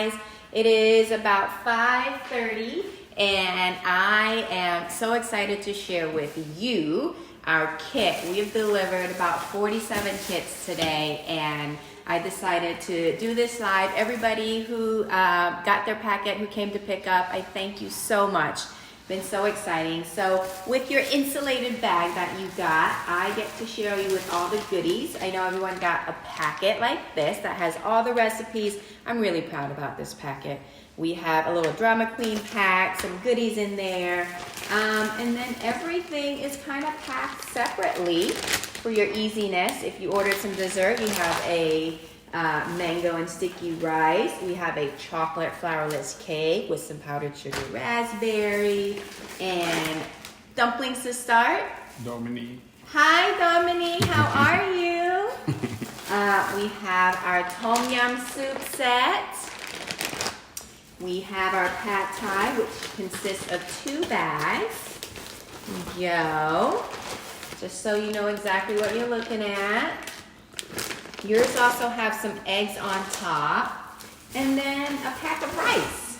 guys. It is about 5:30 and I am so excited to share with you our kit. We've delivered about 47 kits today and I decided to do this live. Everybody who got their packet, who came to pick up, I thank you so much. Been so exciting. So with your insulated bag that you got, I get to share you with all the goodies. I know everyone got a packet like this that has all the recipes. I'm really proud about this packet. We have a little drama queen pack, some goodies in there, and then everything is kind of packed separately for your easiness. If you ordered some dessert, you have a mango and sticky rice. We have a chocolate flourless cake with some powdered sugar raspberry and dumplings to start. Dominique. Hi Dominique, how are you? We have our tom yum soup set. We have our pad thai, which consists of 2 bags. Here you go. Just so you know exactly what you're looking at. Yours also have some eggs on top, and then a pack of rice.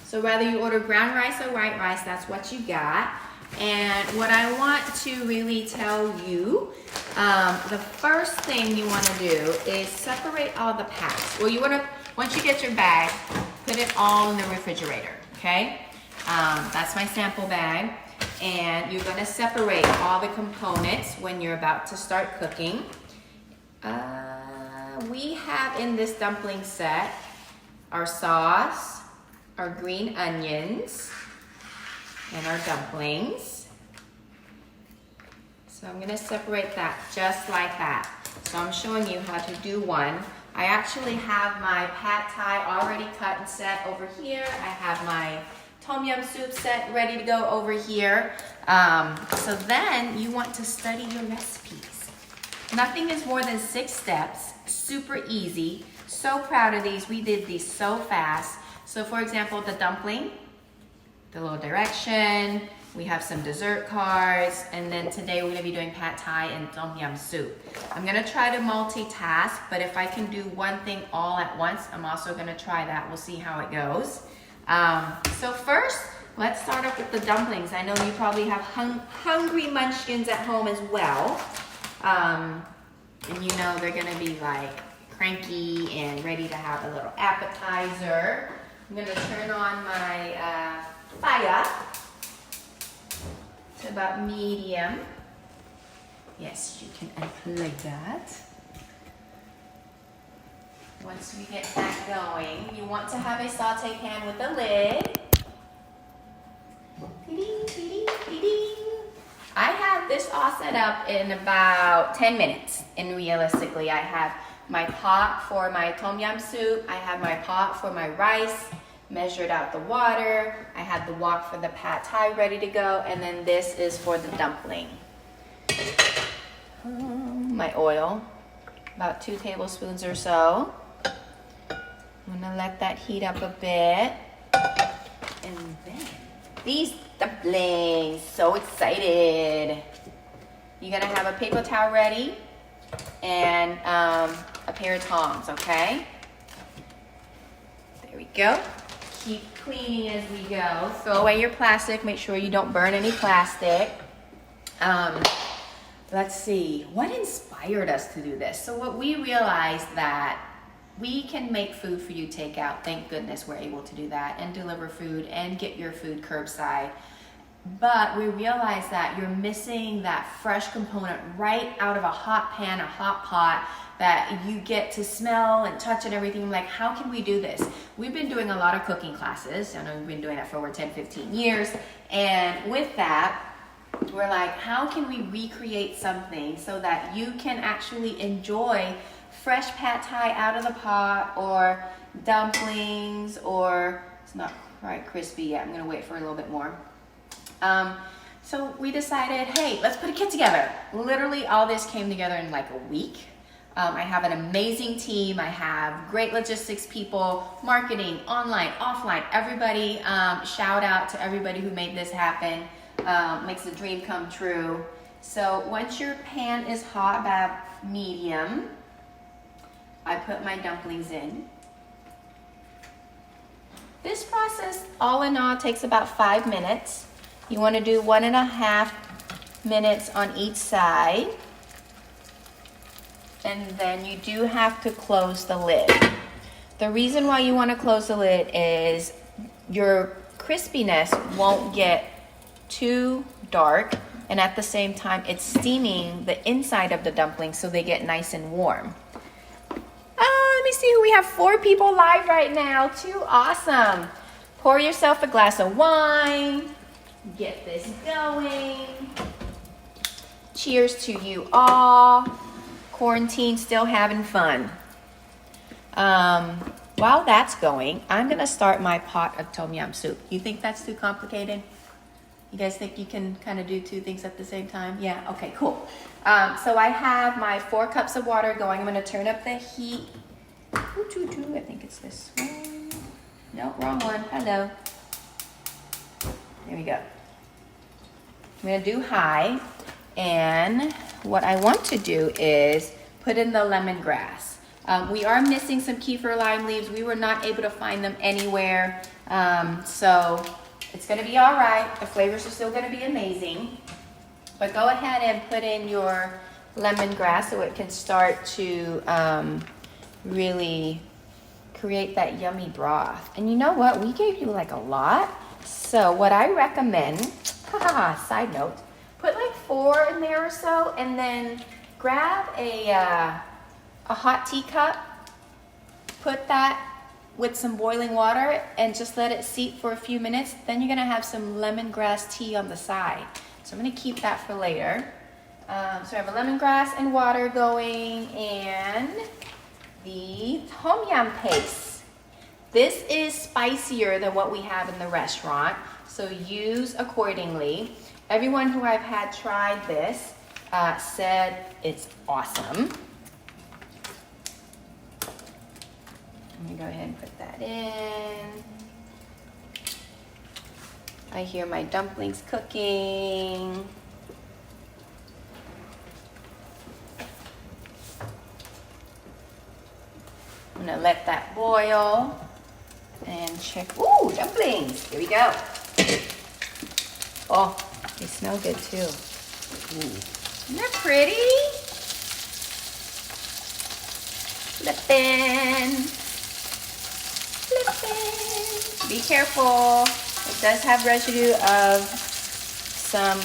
So whether you order brown rice or white rice, that's what you got. And what I want to really tell you, the first thing you want to do is separate all the packs. Well, you want to, once you get your bag, put it all in the refrigerator, okay? That's my sample bag. And you're going to separate all the components when you're about to start cooking. We have in this dumpling set our sauce, our green onions, and our dumplings. So I'm gonna separate that just like that. So I'm showing you how to do one. I actually have my pad thai already cut and set over here. I have my tom yum soup set ready to go over here. So then you want to study your recipes. Nothing is more than 6 steps, super easy. So proud of these, we did these so fast. So for example, the dumpling, the little direction, we have some dessert cards, and then today we're gonna be doing pad thai and tom yum soup. I'm gonna try to multitask, but if I can do one thing all at once, I'm also gonna try that. We'll see how it goes. So first, let's start off with the dumplings. I know you probably have hungry munchkins at home as well. And you know they're gonna be like cranky and ready to have a little appetizer. I'm gonna turn on my fire to about medium. Yes, you can unplug that. Once we get that going, you want to have a saute pan with a lid. Dee-ding, dee-ding, dee-ding. I had this all set up in about 10 minutes, and realistically I have my pot for my tom yum soup, I have my pot for my rice, measured out the water, I had the wok for the pad thai ready to go, and then this is for the dumpling. My oil, about 2 tablespoons or so. I'm gonna let that heat up a bit, and then these dumplings, so excited. You're gonna have a paper towel ready and a pair of tongs, okay? There we go. Keep cleaning as we go. Throw away your plastic, make sure you don't burn any plastic. Let's see, what inspired us to do this? So what we realized that we can make food for you takeout. Thank goodness we're able to do that and deliver food and get your food curbside. But we realized that you're missing that fresh component right out of a hot pan, a hot pot that you get to smell and touch and everything. Like, how can we do this? We've been doing a lot of cooking classes. I know we've been doing that for over 10, 15 years. And with that, we're like, how can we recreate something so that you can actually enjoy fresh pad thai out of the pot, or dumplings, or it's not quite crispy yet. I'm gonna wait for a little bit more. So we decided, hey, let's put a kit together. Literally all this came together in like a week. I have an amazing team. I have great logistics people, marketing, online, offline, everybody. Shout out to everybody who made this happen. Makes the dream come true. So once your pan is hot, about medium, I put my dumplings in. This process, all in all, takes about 5 minutes. You want to do 1.5 minutes on each side. And then you do have to close the lid. The reason why you want to close the lid is your crispiness won't get too dark, and at the same time it's steaming the inside of the dumplings so they get nice and warm. Let me see, we have 4 people live right now. Too awesome. Pour yourself a glass of wine. Get this going. Cheers to you all. Quarantine, still having fun. While that's going, I'm gonna start my pot of tom yum soup. You think that's too complicated? You guys think you can kind of do 2 things at the same time? Yeah, okay, cool. So I have my 4 cups of water going. I'm gonna turn up the heat. I think it's this one. No, wrong one, hello. There we go. I'm gonna do high. And what I want to do is put in the lemongrass. We are missing some kefir lime leaves. We were not able to find them anywhere. So it's gonna be all right. The flavors are still gonna be amazing. But go ahead and put in your lemongrass so it can start to really create that yummy broth. And you know what? We gave you like a lot. So what I recommend, side note, put like 4 in there or so, and then grab a hot teacup, put that with some boiling water, and just let it seep for a few minutes. Then you're gonna have some lemongrass tea on the side. So I'm gonna keep that for later. So I have a lemongrass and water going, and the tom yum paste. This is spicier than what we have in the restaurant, so use accordingly. Everyone who I've had tried this said it's awesome. Let me go ahead and put that in. I hear my dumplings cooking. I'm gonna let that boil and check. Ooh, dumplings, here we go. Oh, they smell good too. Ooh. Isn't that pretty? Flippin'. Flippin'. Be careful. It does have residue of some,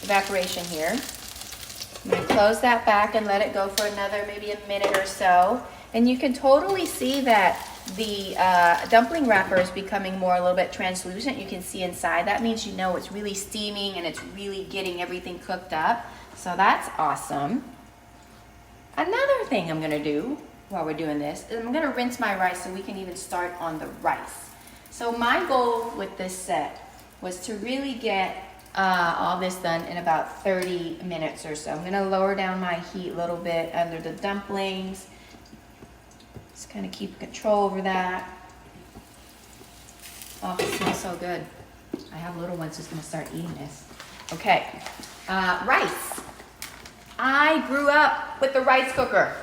evaporation here. I'm gonna close that back and let it go for another maybe a minute or so. And you can totally see that the dumpling wrapper is becoming a little bit translucent. You can see inside. That means you know it's really steaming and it's really getting everything cooked up. So that's awesome. Another thing I'm gonna do while we're doing this is I'm gonna rinse my rice so we can even start on the rice. So my goal with this set was to really get all this done in about 30 minutes or so. I'm gonna lower down my heat a little bit under the dumplings. Just kind of keep control over that. Oh, it smells so good. I have little ones who's gonna start eating this. Okay, rice. I grew up with the rice cooker.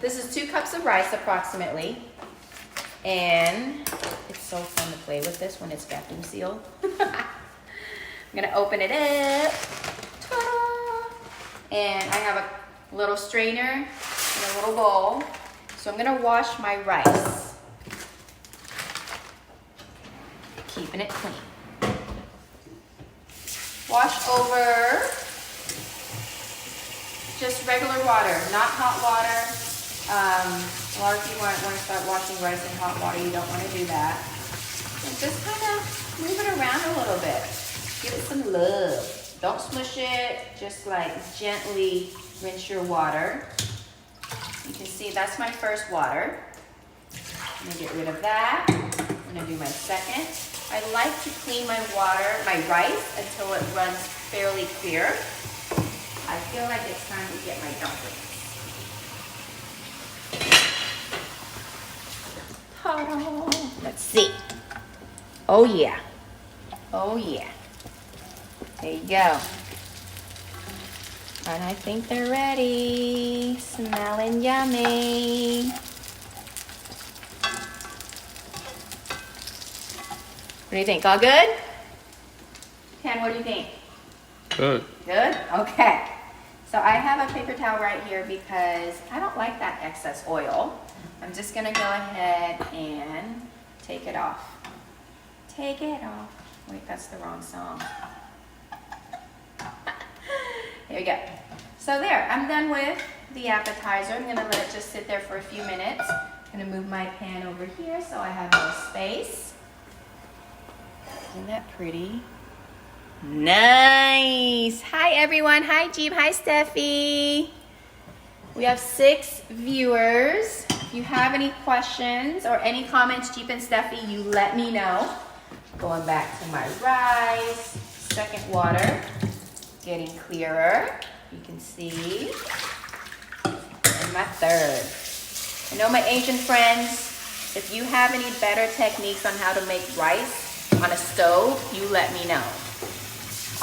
This is 2 cups of rice approximately. And it's so fun to play with this when it's vacuum sealed. I'm gonna open it up. Ta-da! And I have a little strainer and a little bowl. So I'm gonna wash my rice. Keeping it clean. Wash over just regular water, not hot water. A lot of people want to start washing rice in hot water. You don't want to do that. And just kind of move it around a little bit. Give it some love. Don't smush it. Just like gently rinse your water. You can see that's my first water. I'm going to get rid of that. I'm going to do my second. I like to clean my rice until it runs fairly clear. I feel like it's time to get my dumplings. Let's see. Oh yeah. Oh yeah. There you go. And I think they're ready. Smelling yummy. What do you think? All good? Ken, what do you think? Good. Good? Okay. So I have a paper towel right here because I don't like that excess oil. I'm just gonna go ahead and take it off. Take it off. Wait, that's the wrong song. Here we go. So there, I'm done with the appetizer. I'm gonna let it just sit there for a few minutes. I'm gonna move my pan over here so I have more space. Isn't that pretty? Nice. Hi everyone. Hi Jeep. Hi Steffi. We have 6 viewers. If you have any questions or any comments, Jeep and Steffi, you let me know. Going back to my rice. Second water. Getting clearer. You can see. And my third. I know my Asian friends, if you have any better techniques on how to make rice on a stove, you let me know.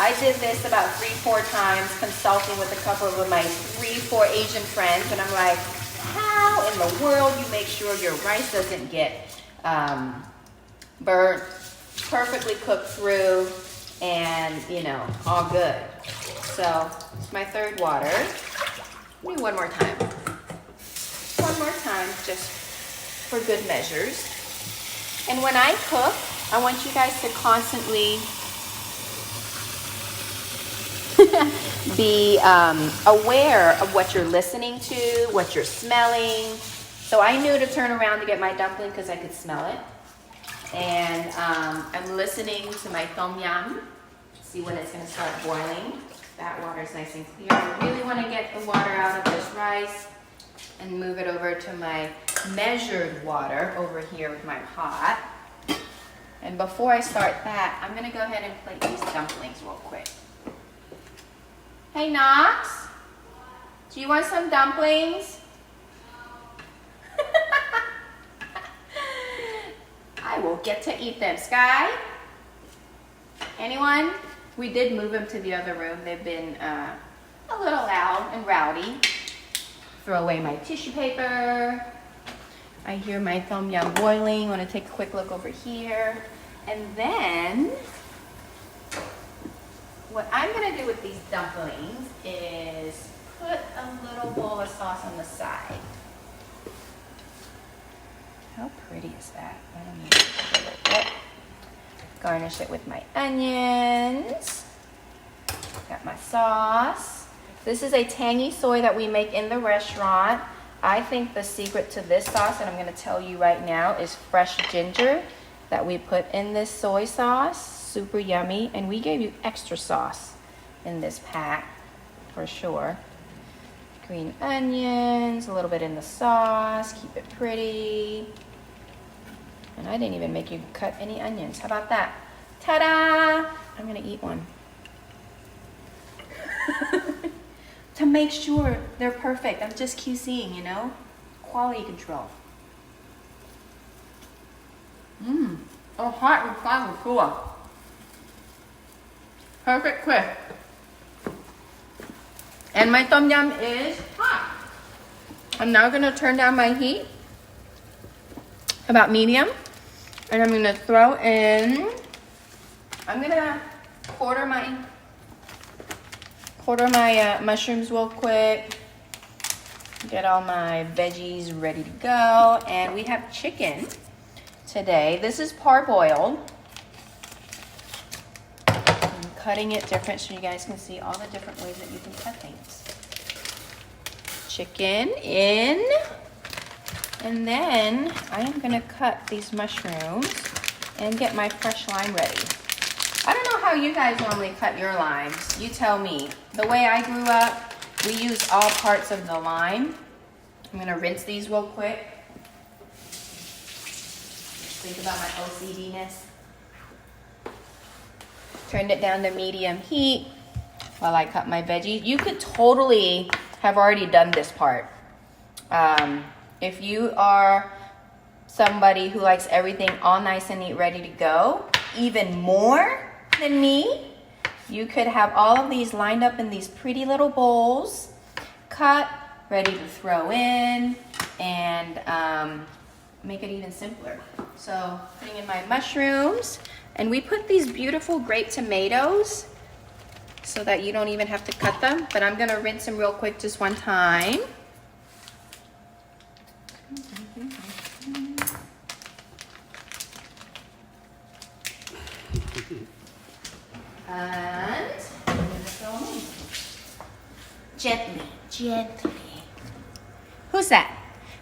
I did this about 3-4 times, consulting with a couple of my 3-4 Asian friends, and I'm like, how in the world you make sure your rice doesn't get burnt, perfectly cooked through, and you know, all good. So it's my third water. Maybe one more time. One more time, just for good measures. And when I cook, I want you guys to constantly be aware of what you're listening to, what you're smelling. So I knew to turn around to get my dumpling because I could smell it. And I'm listening to my tom yum, see when it's going to start boiling. That water is nice and clear. I really want to get the water out of this rice and move it over to my measured water over here with my pot. And before I start that, I'm going to go ahead and plate these dumplings real quick. Hey Knox, do you want some dumplings? I will get to eat them. Sky? Anyone? We did move them to the other room. They've been a little loud and rowdy. Throw away my tissue paper. I hear my tom yum boiling. I want to take a quick look over here. And then what I'm going to do with these dumplings is put a little bowl of sauce on the side. How pretty is that? I don't need a little bit. Garnish it with my onions. Got my sauce. This is a tangy soy that we make in the restaurant. I think the secret to this sauce, that I'm going to tell you right now, is fresh ginger that we put in this soy sauce. Super yummy. And we gave you extra sauce in this pack for sure. Green onions, a little bit in the sauce. Keep it pretty. And I didn't even make you cut any onions. How about that? Ta-da! I'm going to eat one. To make sure they're perfect. I'm just QCing, you know? Quality control. Oh, hot and fine and cool. Perfect quick. And my tom yum is hot. I'm now going to turn down my heat. About medium. And I'm going to throw in, I'm going to quarter my mushrooms real quick. Get all my veggies ready to go. And we have chicken today. This is parboiled. I'm cutting it different so you guys can see all the different ways that you can cut things. Chicken in. And then I am going to cut these mushrooms and get my fresh lime ready. I don't know how you guys normally cut your limes. You tell me. The way I grew up, we used all parts of the lime. I'm going to rinse these real quick. Think about my OCD-ness. Turned it down to medium heat while I cut my veggies. You could totally have already done this part. If you are somebody who likes everything all nice and neat, ready to go, even more than me, You could have all of these lined up in these pretty little bowls, cut, ready to throw in, and make it even simpler. So putting in my mushrooms, and we put these beautiful grape tomatoes so that you don't even have to cut them, but I'm gonna rinse them real quick just one time. And I'm gonna throw them in. Gently, gently. Who's that?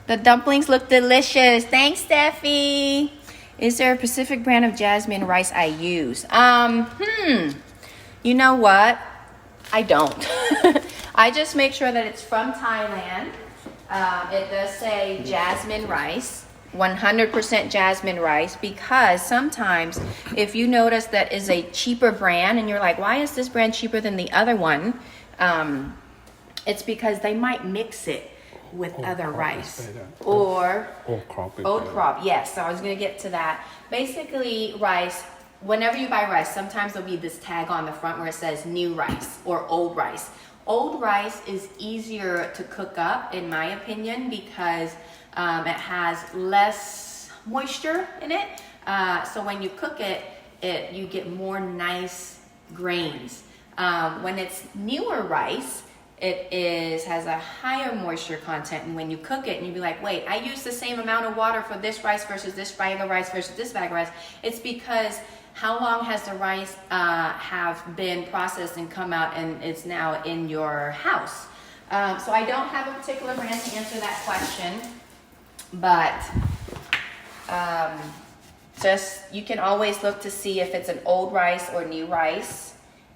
The dumplings look delicious. Thanks, Steffi. Is there a specific brand of jasmine rice I use? You know what? I don't. I just make sure that it's from Thailand. It does say jasmine rice, 100% jasmine rice, because sometimes if you notice that is a cheaper brand and you're like, why is this brand cheaper than the other one? It's because they might mix it with other rice or old crop. Yes, so I was gonna get to that. Basically, rice, whenever you buy rice, sometimes there'll be this tag on the front where it says new rice or old rice. Old rice is easier to cook up, in my opinion, because it has less moisture in it. So when you cook it, you get more nice grains. When it's newer rice, it has a higher moisture content, and when you cook it and you be like, wait, I use the same amount of water for this rice versus this bag of rice versus this bag of rice, it's because how long has the rice have been processed and come out and it's now in your house. So I don't have a particular brand to answer that question, but just you can always look to see if it's an old rice or new rice,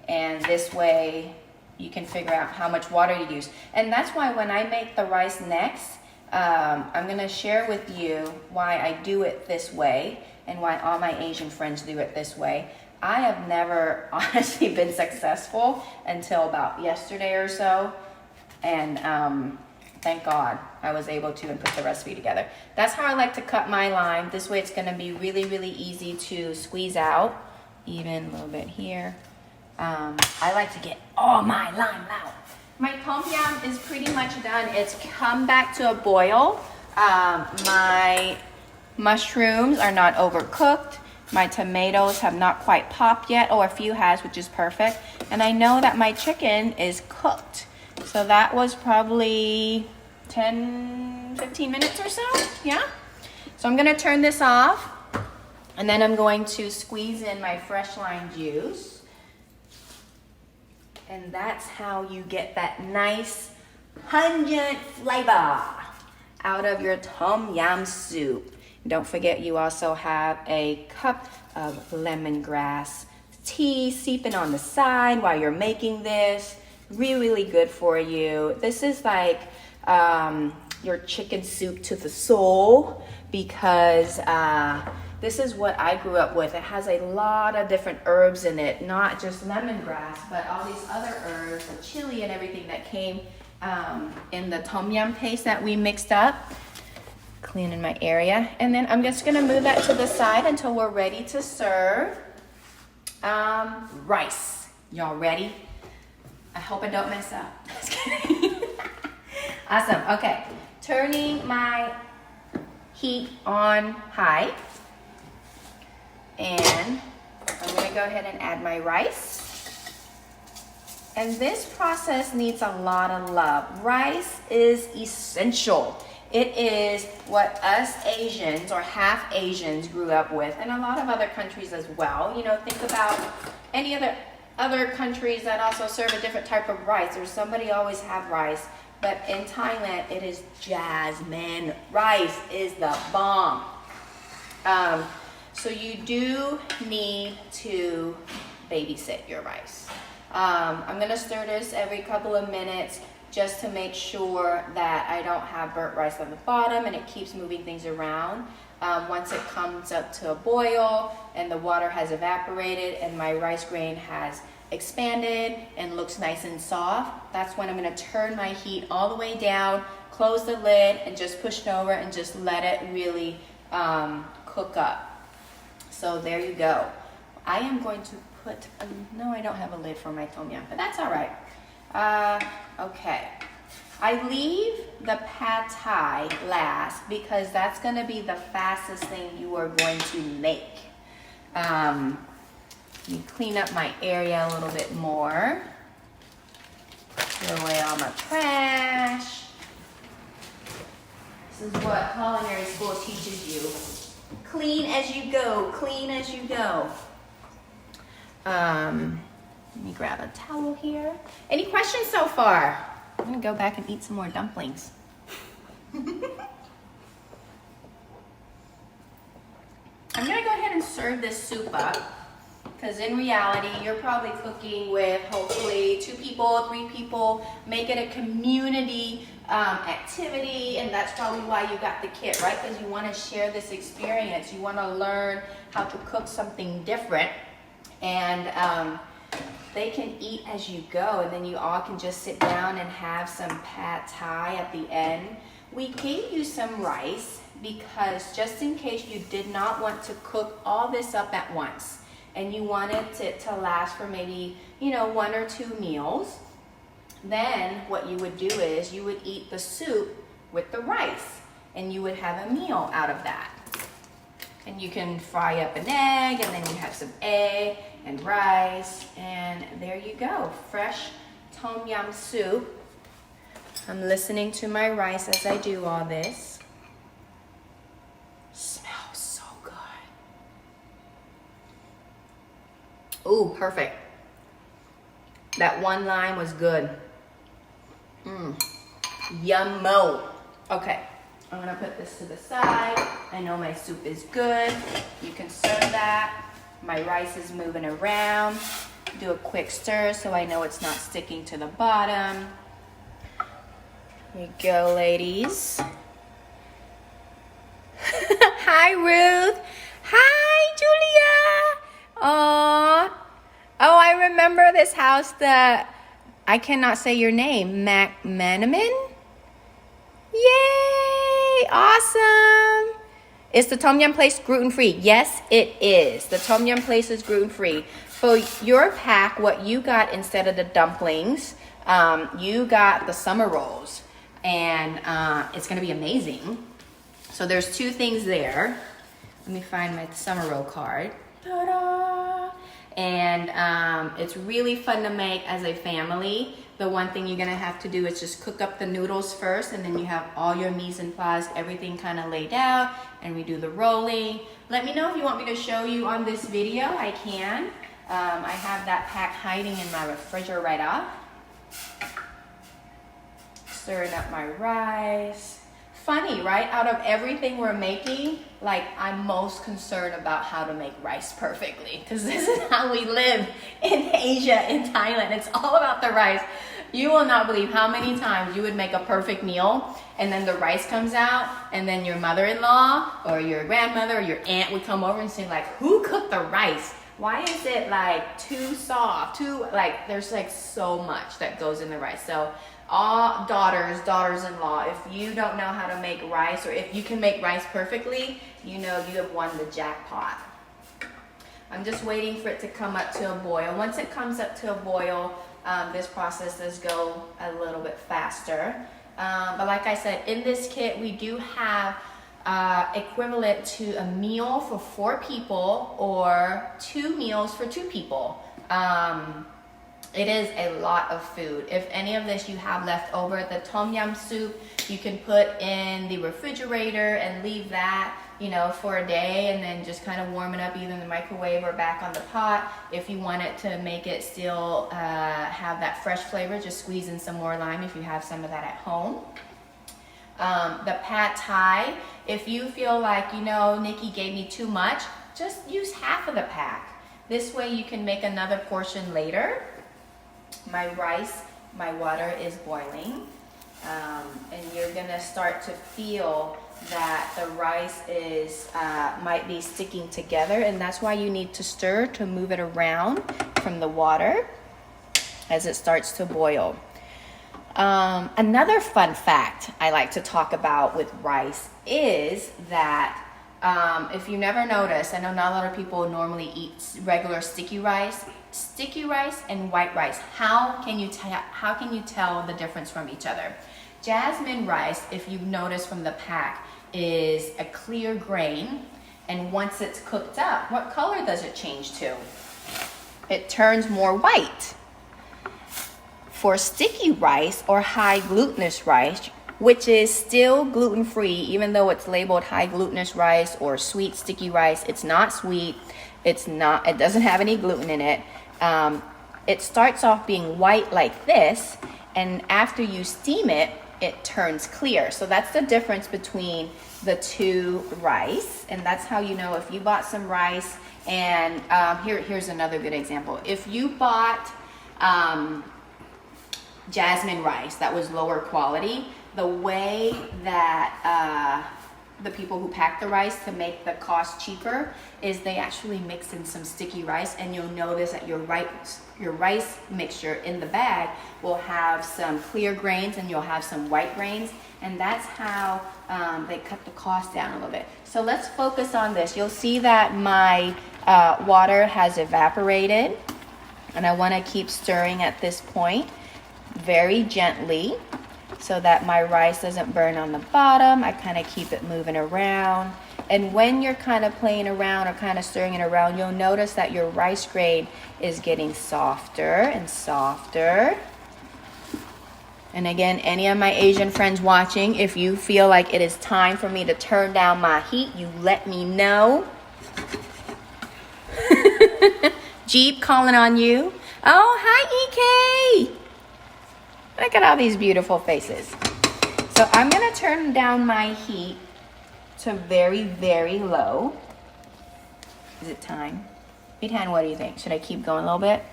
and this way you can figure out how much water to use. And that's why when I make the rice next, I'm gonna share with you why I do it this way and why all my Asian friends do it this way. I have never honestly been successful until about yesterday or so. And thank God I was able to and put the recipe together. That's how I like to cut my lime. This way it's gonna be really, really easy to squeeze out. Even a little bit here. I like to get all my lime out. My tom yum is pretty much done. It's come back to a boil. My mushrooms are not overcooked. My tomatoes have not quite popped yet. Oh, a few has, which is perfect. And I know that my chicken is cooked. So that was probably 10, 15 minutes or so, yeah? So I'm gonna turn this off, and then I'm going to squeeze in my fresh lime juice. And that's how you get that nice pungent flavor out of your tom yum soup. Don't forget you also have a cup of lemongrass tea seeping on the side while you're making this. Really, really good for you. This is like your chicken soup to the soul, because this is what I grew up with. It has a lot of different herbs in it, not just lemongrass, but all these other herbs, the chili and everything that came in the tom yum paste that we mixed up. Cleaning my area. And then I'm just gonna move that to the side until we're ready to serve rice. Y'all ready? I hope I don't mess up. Just kidding. Awesome, okay. Turning my heat on high. And I'm gonna go ahead and add my rice. And this process needs a lot of love. Rice is essential. It is what us Asians or half Asians grew up with, and a lot of other countries as well. You know, think about any other countries that also serve a different type of rice. There's somebody always have rice, but in Thailand it is jasmine rice is the bomb. So you do need to babysit your rice. I'm gonna stir this every couple of minutes just to make sure that I don't have burnt rice on the bottom and it keeps moving things around. Once it comes up to a boil and the water has evaporated and my rice grain has expanded and looks nice and soft, that's when I'm gonna turn my heat all the way down, close the lid, and just push it over and just let it really cook up. So there you go. I am going to put, no, I don't have a lid for my tom yum, but that's all right. Okay. I leave the pad thai last because that's going to be the fastest thing you are going to make. Let me clean up my area a little bit more. Throw away all my trash. This is what culinary school teaches you. Clean as you go, clean as you go. Let me grab a towel here. Any questions so far? I'm gonna go back and eat some more dumplings. I'm gonna go ahead and serve this soup up because in reality, you're probably cooking with hopefully 2 people, 3 people. Make it a community activity, and that's probably why you got the kit, right? Because you wanna share this experience. You wanna learn how to cook something different, and they can eat as you go, and then you all can just sit down and have some pad thai at the end. We gave you some rice because just in case you did not want to cook all this up at once and you wanted it to last for maybe, 1 or 2 meals, then what you would do is you would eat the soup with the rice and you would have a meal out of that. And you can fry up an egg, and then you have some egg and rice, and there you go. Fresh tom yum soup. I'm listening to my rice as I do all this. Smells so good. Ooh, perfect. That one line was good. Yummo. Okay. I'm gonna put this to the side. I know my soup is good. You can serve that. My rice is moving around. Do a quick stir so I know it's not sticking to the bottom. Here you go, ladies. Hi, Ruth. Hi, Julia. Aww. Oh, I remember this house that I cannot say your name. McManaman? Yay! Awesome! Is the Tom Yum place gluten-free? Yes, it is. The Tom Yum place is gluten-free. For your pack, what you got instead of the dumplings, you got the summer rolls. And it's going to be amazing. So there's 2 things there. Let me find my summer roll card. Ta-da! And it's really fun to make as a family. The one thing you're gonna have to do is just cook up the noodles first, and then you have all your mise en place, everything kind of laid out, and we do the rolling. Let me know if you want me to show you on this video. I can. I have that pack hiding in my refrigerator. Stirring up my rice. Funny, right? Out of everything we're making, like, I'm most concerned about how to make rice perfectly, because this is how we live in Asia, in Thailand. It's all about the rice. You will not believe how many times you would make a perfect meal, and then the rice comes out, and then your mother-in-law or your grandmother or your aunt would come over and say, like, who cooked the rice? Why is it like too soft? There's like so much that goes in the rice. So all daughters-in-law, if you don't know how to make rice, or if you can make rice perfectly, you know you have won the jackpot. I'm just waiting for it to come up to a boil. Once it comes up to a boil, this process does go a little bit faster. But like I said, in this kit, we do have equivalent to a meal for 4 people or 2 meals for 2 people. It is a lot of food. If any of this you have left over, the tom yum soup, you can put in the refrigerator and leave that, for a day, and then just kind of warm it up either in the microwave or back on the pot. If you want it to make it still have that fresh flavor, just squeeze in some more lime if you have some of that at home. The pad thai, if you feel like, Nikky gave me too much, just use half of the pack. This way you can make another portion later. My rice, my water is boiling, and you're gonna start to feel that the rice is might be sticking together, and that's why you need to stir to move it around from the water as it starts to boil. Another fun fact I like to talk about with rice is that If you never noticed, I know not a lot of people normally eat regular sticky rice and white rice. How can you tell the difference from each other? Jasmine rice, if you've noticed from the pack, is a clear grain, and once it's cooked up, what color does it change to? It turns more white. For sticky rice or high glutinous rice, which is still gluten-free, even though it's labeled high glutinous rice or sweet sticky rice, it's not sweet. It doesn't have any gluten in it. It starts off being white like this, and after you steam it, it turns clear. So that's the difference between the two rice, and that's how you know if you bought some rice. And here's another good example. If you bought Jasmine rice that was lower quality, the way that the people who pack the rice to make the cost cheaper is they actually mix in some sticky rice, and you'll notice that your rice mixture in the bag will have some clear grains and you'll have some white grains, and that's how they cut the cost down a little bit. So let's focus on this. You'll see that my water has evaporated, and I want to keep stirring at this point very gently so that my rice doesn't burn on the bottom. I kind of keep it moving around. And when you're kind of playing around or kind of stirring it around, you'll notice that your rice grain is getting softer and softer. And again, any of my Asian friends watching, if you feel like it is time for me to turn down my heat, you let me know. Jeep calling on you. Oh, hi, EK. Look at all these beautiful faces. So I'm going to turn down my heat to very, very low. Is it time? Ethan, what do you think? Should I keep going a little bit?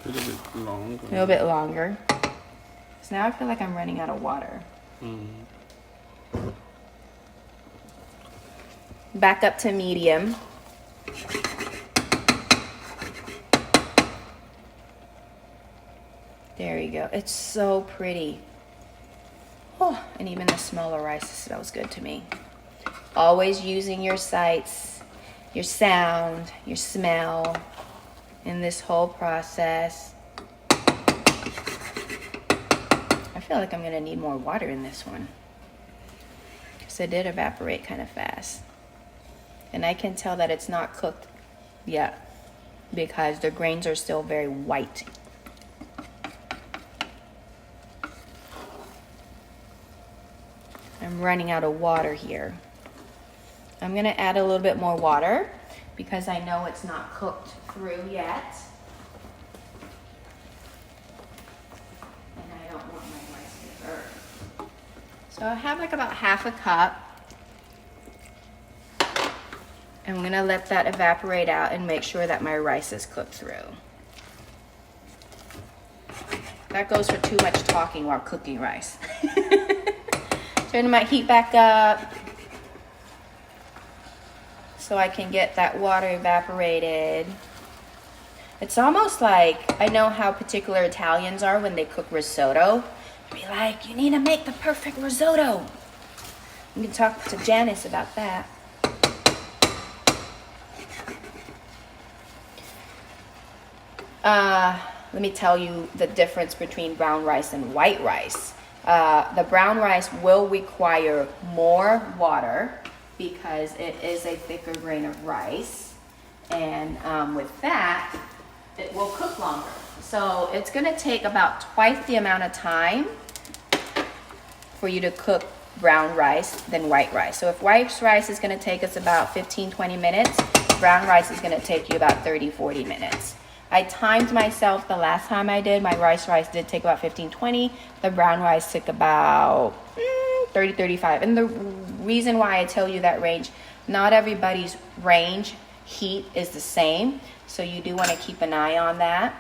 A little bit longer. A little bit longer. So now I feel like I'm running out of water. Back up to medium. There you go. It's so pretty. Oh, and even the smaller rice smells good to me. Always using your sights, your sound, your smell in this whole process. I feel like I'm going to need more water in this one, because it did evaporate kind of fast. And I can tell that it's not cooked yet because the grains are still very white. I'm running out of water here. I'm going to add a little bit more water because I know it's not cooked through yet. And I don't want my rice to burn. So I have like about half a cup. I'm going to let that evaporate out and make sure that my rice is cooked through. That goes for too much talking while cooking rice. Turning my heat back up so I can get that water evaporated. It's almost like, I know how particular Italians are when they cook risotto. Be like, you need to make the perfect risotto. You can talk to Janice about that. Let me tell you the difference between brown rice and white rice. The brown rice will require more water because it is a thicker grain of rice, and with that it will cook longer. So it's going to take about twice the amount of time for you to cook brown rice than white rice. So if white rice is going to take us about 15-20 minutes, brown rice is going to take you about 30-40 minutes. I timed myself the last time I did. My rice did take about 15-20. The brown rice took about 30-35. And the reason why I tell you that range, not everybody's range heat is the same. So you do want to keep an eye on that.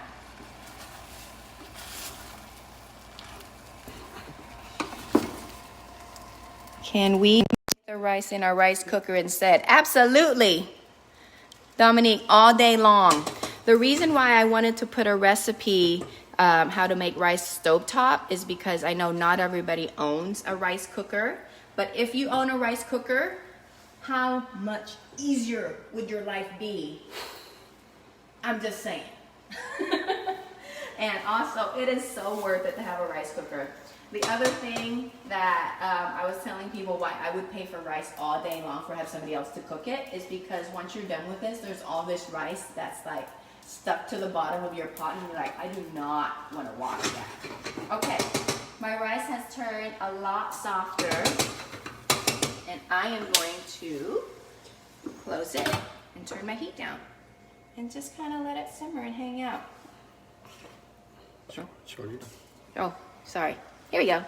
Can we make the rice in our rice cooker instead? Absolutely. Dominique, all day long. The reason why I wanted to put a recipe, how to make rice stovetop, is because I know not everybody owns a rice cooker. But if you own a rice cooker, how much easier would your life be? I'm just saying. And also, it is so worth it to have a rice cooker. The other thing that I was telling people why I would pay for rice all day long for have somebody else to cook it is because once you're done with this, there's all this rice that's like stuck to the bottom of your pot and you're like, I do not want to wash that. Okay, my rice has turned a lot softer and I am going to close it and turn my heat down and just kind of let it simmer and hang out. Sure. Oh, sorry. Here we go.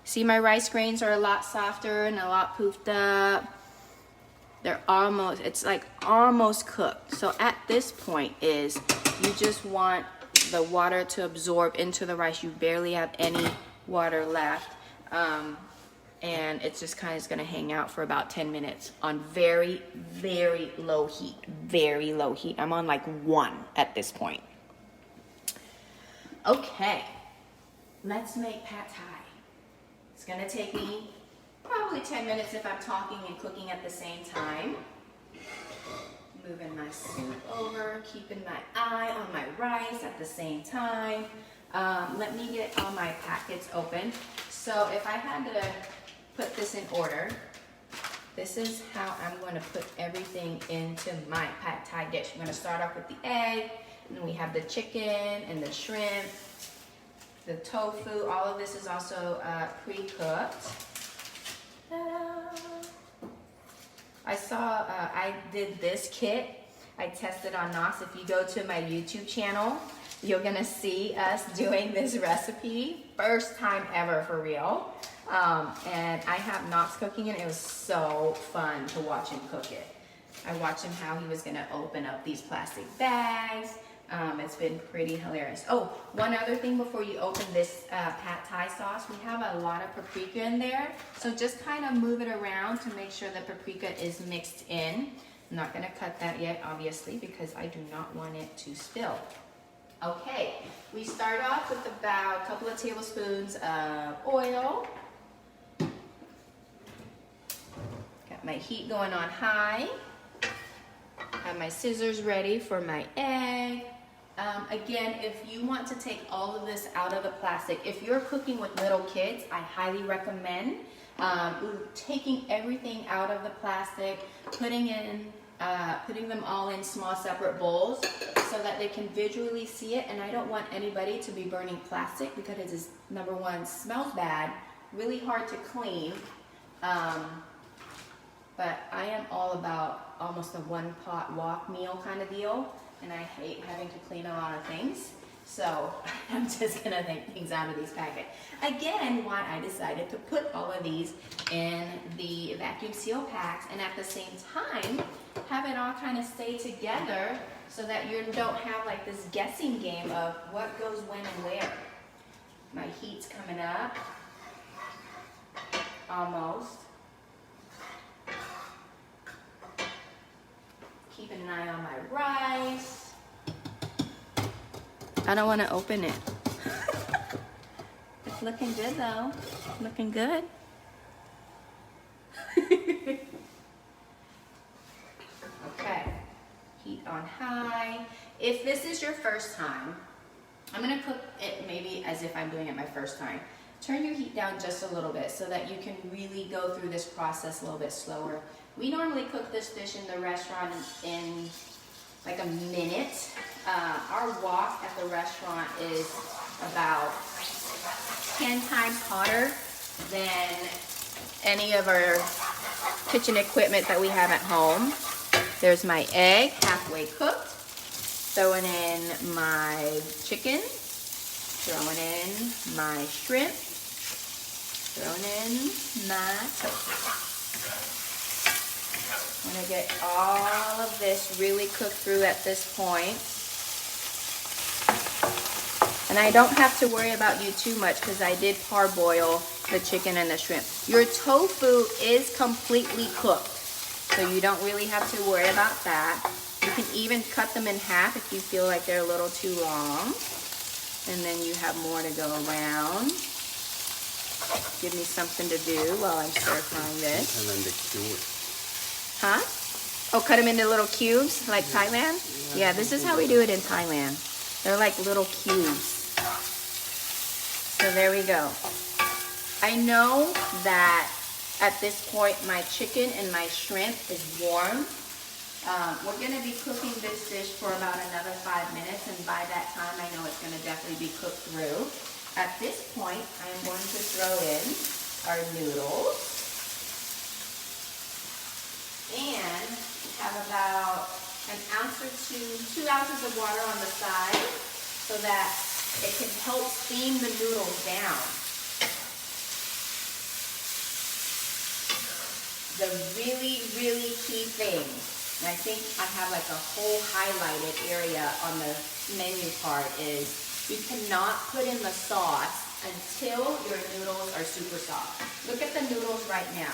See, my rice grains are a lot softer and a lot poofed up. They're almost, it's like almost cooked. So at this point is you just want the water to absorb into the rice. You barely have any water left. And it's just kind of gonna hang out for about 10 minutes on very, very low heat. Very low heat. I'm on like 1 at this point. Okay, let's make pad thai. It's gonna take me probably 10 minutes if I'm talking and cooking at the same time. Moving my soup over, keeping my eye on my rice at the same time. Let me get all my packets open. So if I had to put this in order, this is how I'm gonna put everything into my pad thai dish. I'm gonna start off with the egg, and then we have the chicken and the shrimp, the tofu. All of this is also pre-cooked. I saw, I did this kit. I tested on Knox. If you go to my YouTube channel, you're gonna see us doing this recipe. First time ever, for real. And I have Knox cooking it. It was so fun to watch him cook it. I watched him how he was gonna open up these plastic bags. It's been pretty hilarious. Oh, one other thing before you open this pad thai sauce, we have a lot of paprika in there. So just kind of move it around to make sure the paprika is mixed in. I'm not gonna cut that yet, obviously, because I do not want it to spill. Okay, we start off with about a couple of tablespoons of oil. Got my heat going on high. Have my scissors ready for my egg. Again, if you want to take all of this out of the plastic, if you're cooking with little kids, I highly recommend taking everything out of the plastic, putting them all in small separate bowls so that they can visually see it. And I don't want anybody to be burning plastic because it is, number one, smells bad, really hard to clean. But I am all about almost a one pot wok meal kind of deal. And I hate having to clean a lot of things. So I'm just gonna take things out of these packets. Again, why I decided to put all of these in the vacuum seal packs and at the same time, have it all kind of stay together so that you don't have like this guessing game of what goes when and where. My heat's coming up, almost. Keeping an eye on my rice. I don't want to open it. It's looking good though. Looking good. Okay. Heat on high. If this is your first time, I'm going to cook it maybe as if I'm doing it my first time. Turn your heat down just a little bit so that you can really go through this process a little bit slower. We normally cook this dish in the restaurant in like a minute. Our wok at the restaurant is about 10 times hotter than any of our kitchen equipment that we have at home. There's my egg, halfway cooked. Throwing in my chicken. Throwing in my shrimp. Throwing in my tofu. I'm going to get all of this really cooked through at this point. And I don't have to worry about you too much because I did parboil the chicken and the shrimp. Your tofu is completely cooked, so you don't really have to worry about that. You can even cut them in half if you feel like they're a little too long. And then you have more to go around. Give me something to do while I'm stir frying this. And then they cure it. Huh? Oh, cut them into little cubes like Thailand? Yeah, this is how we do it in Thailand. They're like little cubes. So there we go. I know that at this point my chicken and my shrimp is warm. We're going to be cooking this dish for about another 5 minutes, and by that time I know it's going to definitely be cooked through. At this point, I'm going to throw in our noodles and have about 1 ounce or 2 ounces of water on the side so that it can help steam the noodles down. The really, really key thing, and I think I have like a whole highlighted area on the menu part, is you cannot put in the sauce until your noodles are super soft. Look at the noodles right now.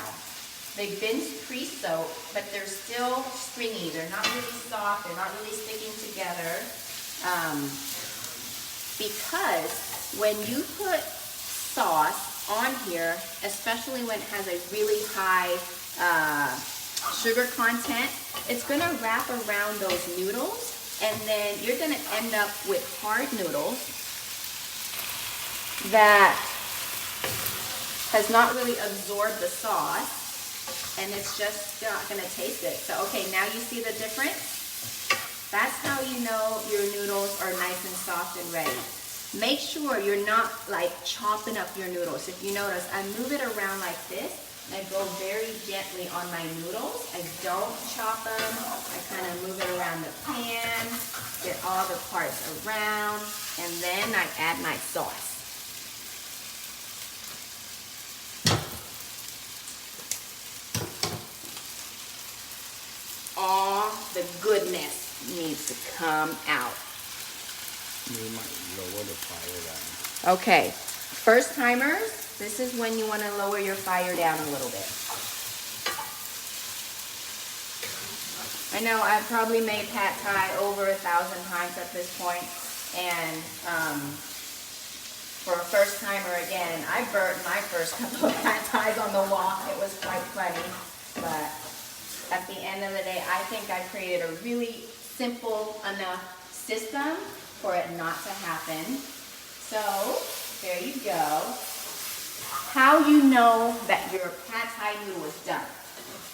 They've been pre-soaked, but they're still stringy. They're not really soft. They're not really sticking together. Because when you put sauce on here, especially when it has a really high sugar content, it's gonna wrap around those noodles, and then you're gonna end up with hard noodles that has not really absorbed the sauce, and it's just not gonna taste it. So, okay, now you see the difference? That's how you know your noodles are nice and soft and ready. Make sure you're not like chopping up your noodles. If you notice, I move it around like this, and I go very gently on my noodles. I don't chop them. I kind of move it around the pan, get all the parts around, and then I add my sauce. All the goodness needs to come out. You might lower the fire down. Okay, first timers, this is when you want to lower your fire down a little bit. I know I've probably made pad thai over 1,000 times at this point, and for a first timer again, I burnt my first couple of pad thais on the wok. It was quite funny, but at the end of the day, I think I created a really simple enough system for it not to happen. So there you go. How you know that your pad thai noodle is done?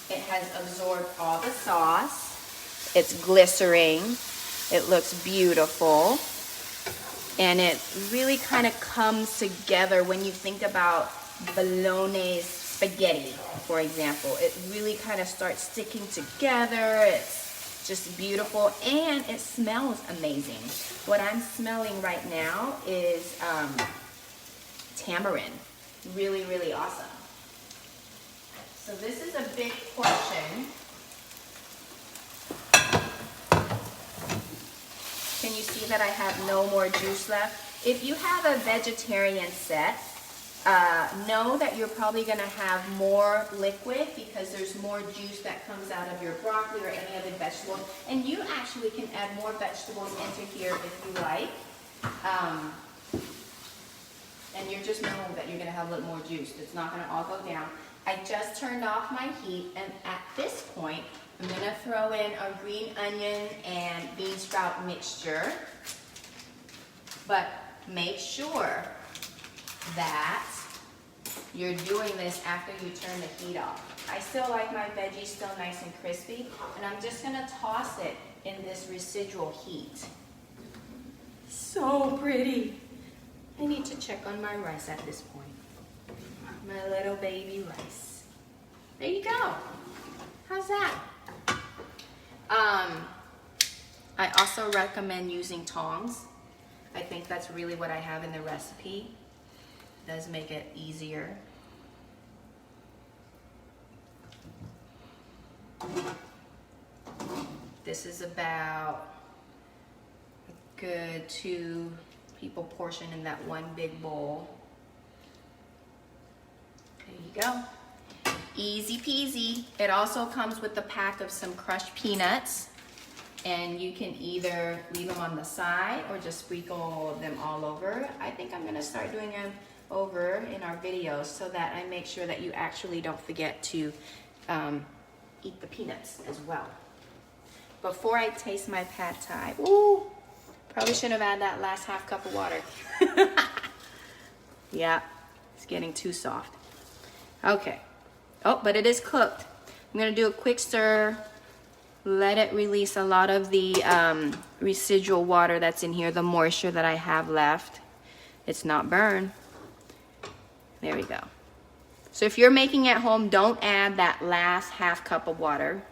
It has absorbed all the sauce. It's glycering. It looks beautiful. And it really kind of comes together when you think about bolognese spaghetti, for example. It really kind of starts sticking together. It's just beautiful, and it smells amazing. What I'm smelling right now is tamarind. Really, really awesome. So this is a big portion. Can you see that I have no more juice left? If you have a vegetarian set, know that you're probably going to have more liquid because there's more juice that comes out of your broccoli or any other vegetable. And you actually can add more vegetables into here if you like. And you just know that you're going to have a little more juice. It's not going to all go down. I just turned off my heat, and at this point, I'm going to throw in our green onion and bean sprout mixture. But make sure that you're doing this after you turn the heat off. I still like my veggies still nice and crispy, and I'm just going to toss it in this residual heat. So pretty. I need to check on my rice at this point. My little baby rice. There you go. How's that? I also recommend using tongs. I think that's really what I have in the recipe. It does make it easier. This is about a good 2 people portion in that one big bowl. There you go. Easy peasy. It also comes with a pack of some crushed peanuts, and you can either leave them on the side or just sprinkle them all over. I think I'm gonna start doing them over in our videos so that I make sure that you actually don't forget to eat the peanuts as well. Before I taste my pad thai, ooh, probably shouldn't have added that last half cup of water. Yeah, it's getting too soft. Okay. Oh, but it is cooked. I'm gonna do a quick stir. Let it release a lot of the residual water that's in here, the moisture that I have left. It's not burned. There we go. So if you're making at home, don't add that last half cup of water.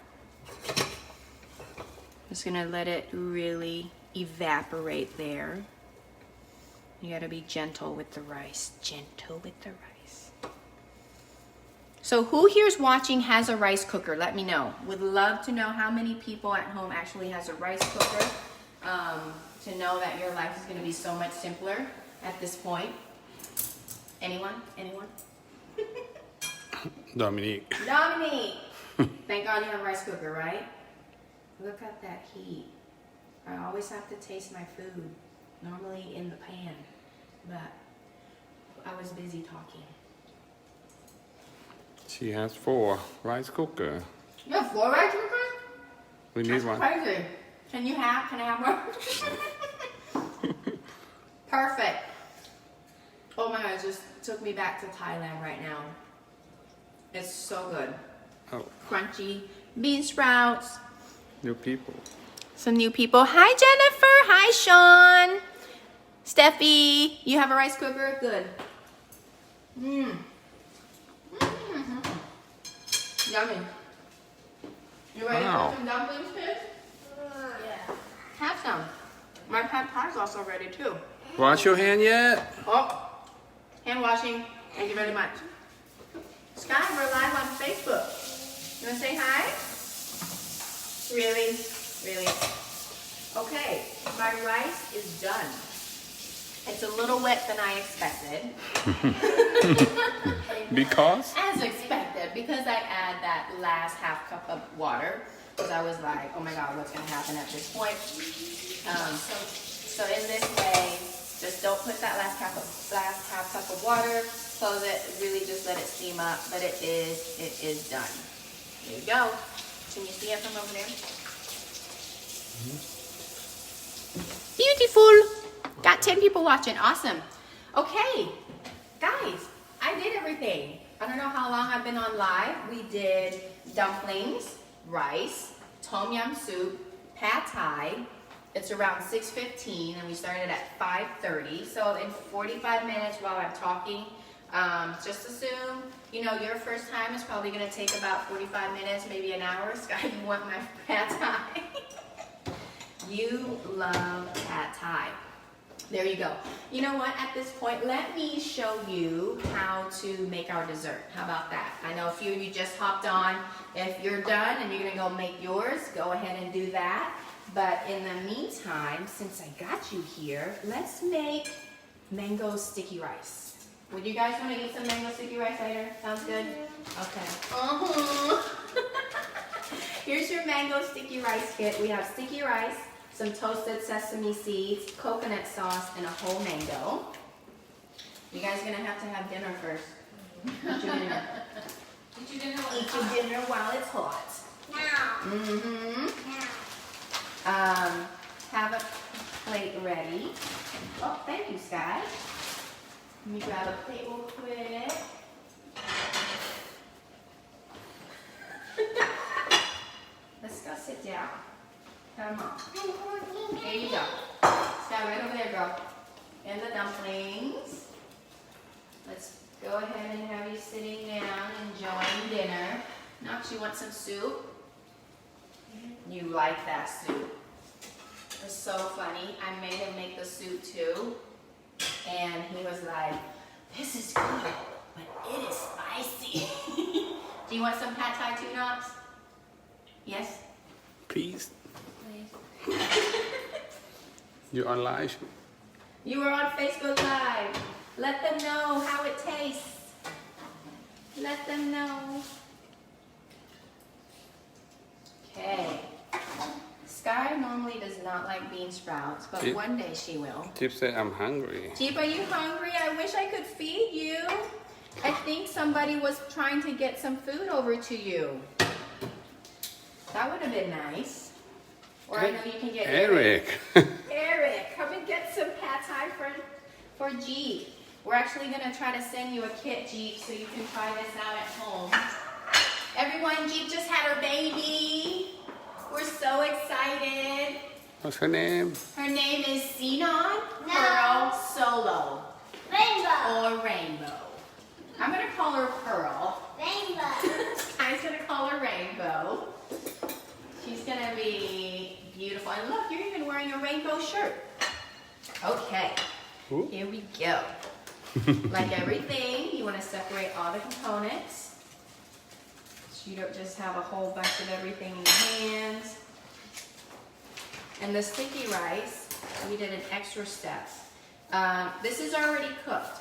Just gonna let it really evaporate there. You gotta be gentle with the rice. Gentle with the rice. So who here's watching has a rice cooker? Let me know. Would love to know how many people at home actually has a rice cooker. To know that your life is gonna be so much simpler at this point. Anyone? Anyone? Dominique. Dominique! Thank God you have a rice cooker, right? Look at that heat. I always have to taste my food. Normally in the pan, but I was busy talking. She has 4 rice cooker. You have 4 rice cookers? We need one. Crazy. Can I have one? Perfect. Oh my God, it just took me back to Thailand right now. It's so good. Oh, Crunchy bean sprouts. new people. Some new people. Hi, Jennifer. Hi, Sean. Steffi, you have a rice cooker? Good. Mmm. Yummy. You ready Wow. for some dumplings, kids? Yeah. Have some. My pad thai is also ready too. Wash your hand yet? Oh, hand washing. Thank you very much. Sky, we're live on Facebook. You want to say hi? Really? Really? Okay, my rice is done. It's a little wet than I expected. Because? As expected, because I add that last half cup of water. Because I was like, oh my God, what's going to happen at this point? So in this way, just don't put that last half cup of water. Close it, really just let it steam up. But it is done. There you go. Can you see it from over there? Beautiful. Got 10 people watching. Awesome. Okay, guys, I did everything. I don't know how long I've been on live. We did dumplings, rice, tom yum soup, pad thai. It's around 6:15 and we started at 5:30. So in 45 minutes while I'm talking, just assume, you know, your first time is probably going to take about 45 minutes, maybe an hour. Sky, you want my pad thai? You love pad thai. There you go. You know what? At this point, let me show you how to make our dessert. How about that? I know a few of you just hopped on. If you're done and you're going to go make yours, go ahead and do that. But in the meantime, since I got you here, let's make mango sticky rice. Would you guys want to eat some mango sticky rice later? Sounds good? Okay. Here's your mango sticky rice kit. We have sticky rice, some toasted sesame seeds, coconut sauce, and a whole mango. You guys are going to have dinner first. Eat your dinner. Eat your dinner. Eat your dinner while it's hot. Now. Have a plate ready. Oh, thank you, Sky. Let me grab a plate real quick. Let's go sit down. Come on. There you go. Sky, right over there, girl. And the dumplings. Let's go ahead and have you sitting down, enjoying dinner. Now, you want some soup? You like that soup. It's so funny. I made him make the soup too. And he was like, this is good, but it is spicy. Do you want some pad thai too, Knox? Yes? Peace. Please. You on live? You were on Facebook Live. Let them know how it tastes. Let them know. Okay. Sky normally does not like bean sprouts, but Jeep. one day she will. Jeep said I'm hungry. Jeep, are you hungry? I wish I could feed you. I think somebody was trying to get some food over to you. That would have been nice. Or I know you can get Eric. Eric, come and get some pad thai for Jeep. We're actually gonna try to send you a kit, Jeep, so you can try this out at home. Everyone, Jeep just had her baby. We're so excited. What's her name? Her name is Xenon Pearl Solo. Rainbow. Or Rainbow. I'm gonna call her Pearl. Rainbow. I'm gonna call her Rainbow. She's gonna be beautiful. And look, you're even wearing a rainbow shirt. Okay, Ooh. here we go. Like everything, you wanna separate all the components. So you don't just have a whole bunch of everything in your hands. And the sticky rice, we did an extra step. This is already cooked.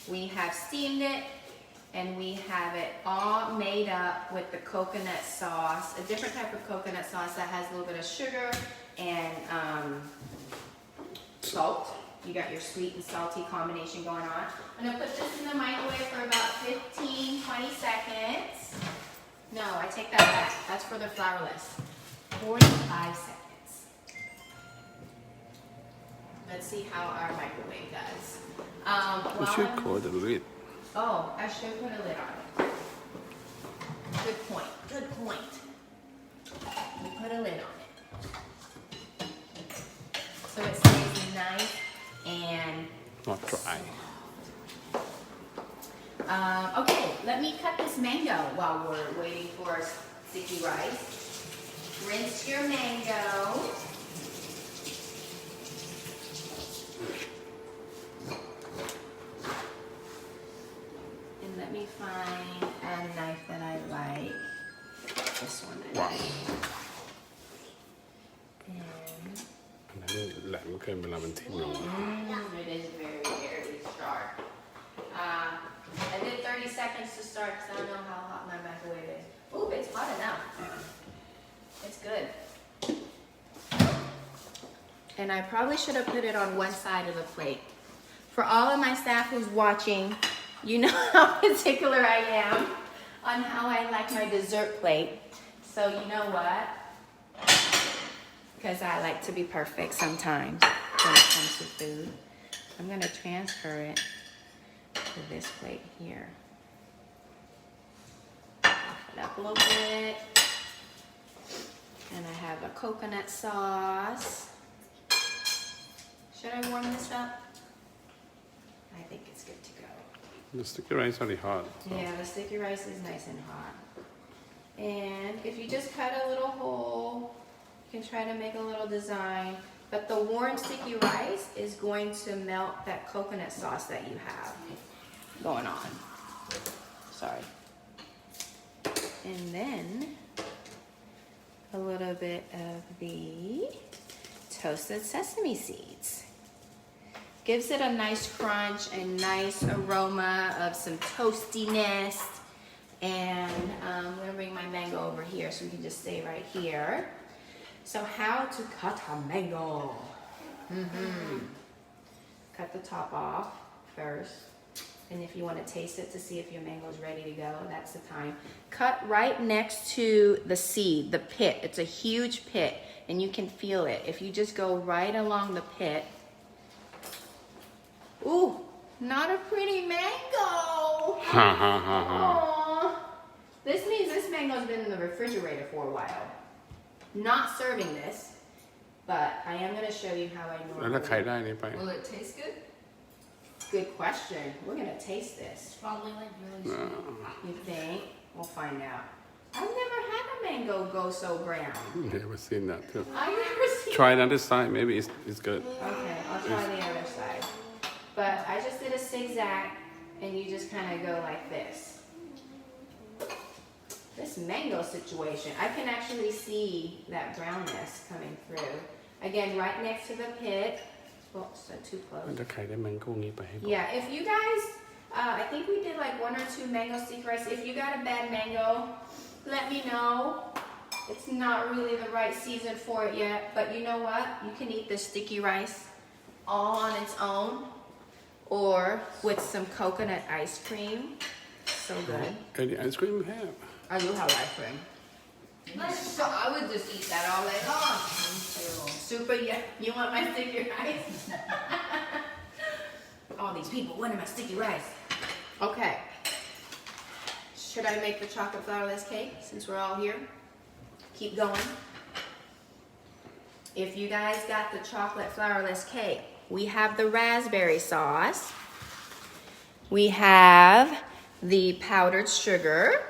We have steamed it, and we have it all made up with the coconut sauce, a different type of coconut sauce that has a little bit of sugar and salt. You got your sweet and salty combination going on. I'm gonna put this in the microwave for about 15, 20 seconds. No, I take that back. That's for the Flourless. 45 seconds. Let's see how our microwave does. You should call the lid. Oh, I should put a lid on it. Good point. Good point. We put a lid on it. So it stays nice and Not dry. okay, let me cut this mango while we're waiting for sticky rice. Rinse your mango. And let me find a knife that I like. This one I Wow. like. And อันนั้นแหลมเกินเวลามันทิ่มลงมา it is very, very sharp. I did 30 seconds to start because I don't know how hot my microwave is. Ooh, it's hot enough. It's good. And I probably should have put it on one side of the plate. For all of my staff who's watching, you know how particular I am on how I like my dessert plate. So you know what? Because I like to be perfect sometimes when it comes to food. I'm gonna transfer it to this plate here. Puff it up a little bit. And I have a coconut sauce. Should I warm this up? I think it's good to go. The sticky rice already hot. So. Yeah, the sticky rice is nice and hot. And if you just cut a little hole, you can try to make a little design. But the warm sticky rice is going to melt that coconut sauce that you have going on. Sorry. And then a little bit of the toasted sesame seeds. Gives it a nice crunch and nice aroma of some toastiness. And I'm gonna bring my mango over here so we can just stay right here. So how to cut a mango? Cut the top off first. And if you want to taste it to see if your mango is ready to go, that's the time. Cut right next to the seed, the pit. It's a huge pit and you can feel it. If you just go right along the pit. Ooh, not a pretty mango. Aww. This means this mango's been in the refrigerator for a while. Not serving this, but I am going to show you how I แล้วถ้าใคร normally. ได้นี่ไป Will it taste good? Good question. We're going to taste this. Probably like really sweet. You think? We'll find out. I've never had a mango go so brown. Never seen that too. I've never seen. Try another side. Maybe it's good. Okay, I'll try the other side. But I just did a zigzag, and you just kind of go like this. This mango situation, I can actually see that brownness coming through. Again, right next to the pit. Oh, so too แล้ว close. ถ้าใครได้แมงโก้งี้ไปให้บอก Yeah, if you guys, I think we did like 1 or 2 mango sticky rice. If you got a bad mango, let me know. It's not really the right season for it yet, but you know what? You can eat the sticky rice all on its own or with some coconut ice cream. So good. ไอ้นี่ไอศครีมแห้ง I do have ice cream. So I would just eat that all day long. Super, yeah. You want my sticky rice? All these people wanting my sticky rice. Okay. Should I make the chocolate flourless cake since we're all here? Keep going. If you guys got the chocolate flourless cake, we have the raspberry sauce. We have the powdered sugar.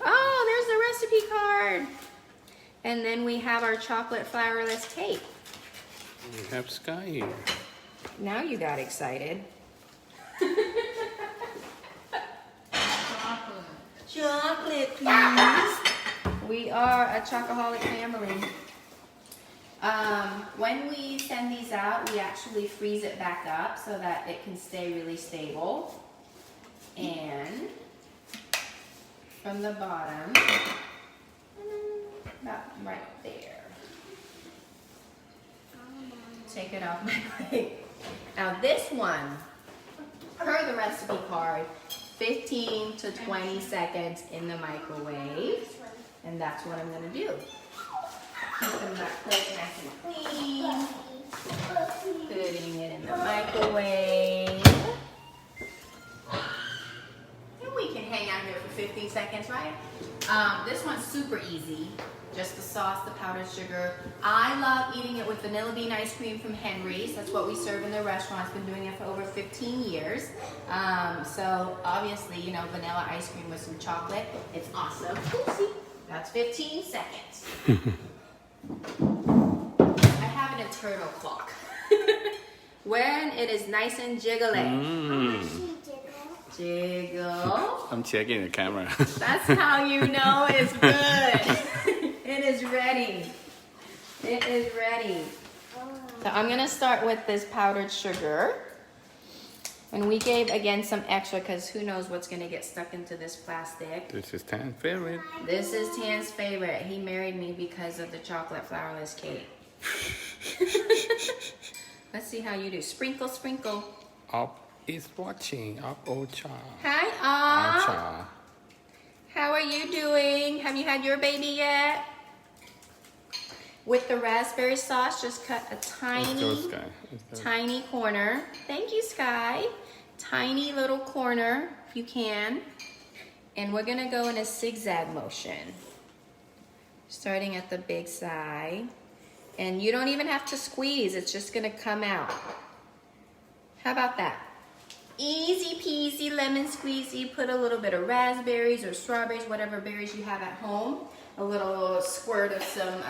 Oh, there's the recipe card. And then we have our chocolate flourless cake. We have Sky here. Now you got excited. Chocolate, please. We are a chocoholic family. When we send these out, we actually freeze it back up so that it can stay really stable. And from the bottom, about right there. Take it off my plate. Now this one, per the recipe card, 15 to 20 seconds in the microwave. And that's what I'm gonna do. Keeping my plate nice and clean. Putting it in the microwave. And we can hang out here for 15 seconds, right? This one's super easy. Just the sauce, the powdered sugar. I love eating it with vanilla bean ice cream from Henry's. That's what we serve in the restaurant. It's been doing it for over 15 years. So obviously, you know, vanilla ice cream with some chocolate. It's awesome. Oopsie. That's 15 seconds. I have an internal clock. When it is nice and jiggly. Jiggle. I'm checking the camera. That's how you know it's good. It is ready. It is ready. So I'm gonna start with this powdered sugar. And we gave, again, some extra because who knows what's gonna get stuck into this plastic. This is Tan's favorite. This is Tan's favorite. He married me because of the chocolate flourless cake. Let's see how you do. Sprinkle, sprinkle. Up is watching. Up Ocha. Hi, Aw. Ocha. How are you doing? Have you had your baby yet? With the raspberry sauce, just cut a Let's go, tiny, Sky. Let's go. tiny corner. Thank you, Sky. Tiny little corner, if you can. And we're gonna go in a zigzag motion. Starting at the big side. And you don't even have to squeeze, it's just gonna come out. How about that? Easy peasy, lemon squeezy. Put a little bit of raspberries or strawberries, whatever berries you have at home. A little squirt of some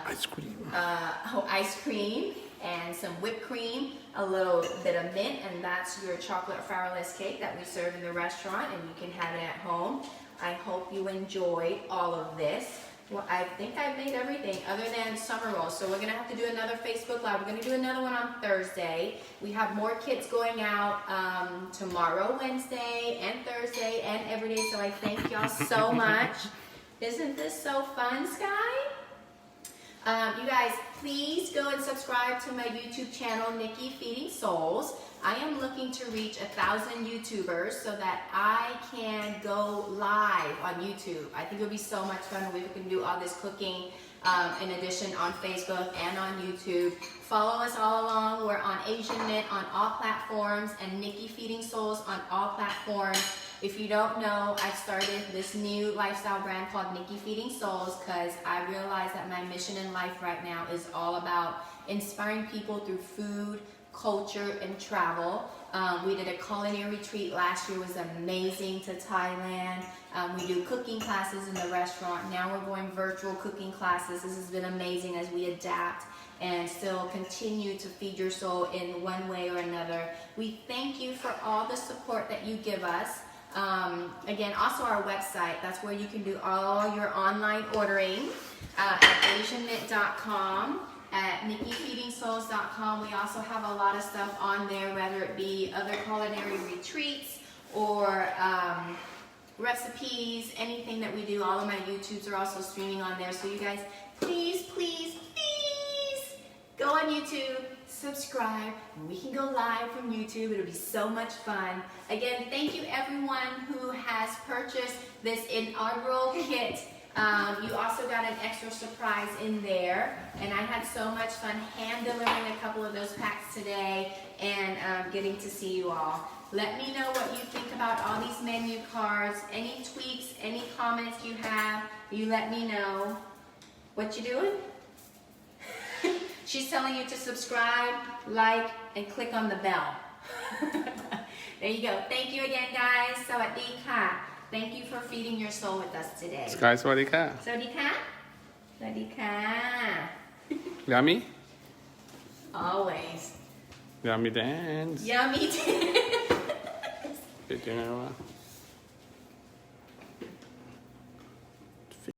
Ice cream. ice cream and some whipped cream, a little bit of mint, and that's your chocolate flourless cake that we serve in the restaurant, and you can have it at home. I hope you enjoyed all of this. Well, I think I've made everything other than summer rolls, so we're gonna have to do another Facebook Live. We're gonna do another one on Thursday. We have more kits going out tomorrow, Wednesday, and Thursday, and every day, so I thank y'all so much. Isn't this so fun, Sky? You guys, please go and subscribe to my YouTube channel, Nikky Feeding Souls. I am looking to reach 1,000 YouTubers so that I can go live on YouTube. I think it would be so much fun if we can do all this cooking in addition on Facebook and on YouTube. Follow us all along. We're on Asian Knit on all platforms and Nikky Feeding Souls on all platforms. If you don't know, I started this new lifestyle brand called Nikky Feeding Souls because I realized that my mission in life right now is all about inspiring people through food, culture, and travel. We did a culinary retreat last year. It was amazing to Thailand. We do cooking classes in the restaurant. Now we're going virtual cooking classes. This has been amazing as we adapt and still continue to feed your soul in one way or another. We thank you for all the support that you give us. Again, also our website, that's where you can do all your online ordering at asianknit.com, at nikkyfeedingsouls.com. We also have a lot of stuff on there, whether it be other culinary retreats or recipes, anything that we do. All of my YouTubes are also streaming on there. So you guys, please, please, please go on YouTube, subscribe, and we can go live from YouTube. It'll be so much fun. Again, thank you everyone who has purchased this inaugural kit. You also got an extra surprise in there, and I had so much fun hand delivering a couple of those packs today and getting to see you all. Let me know what you think about all these menu cards, any tweaks, any comments you have, you let me know. What you doing? She's telling you to subscribe, like, and click on the bell. There you go. Thank you again, guys. Sawadee ka. Thank you for feeding your soul with us today. Sky สวัสดีค่ะ Sawadee ka? Sawadee ka. Yummy Always. Yummy dance Yummy. เป็นยังไงวะ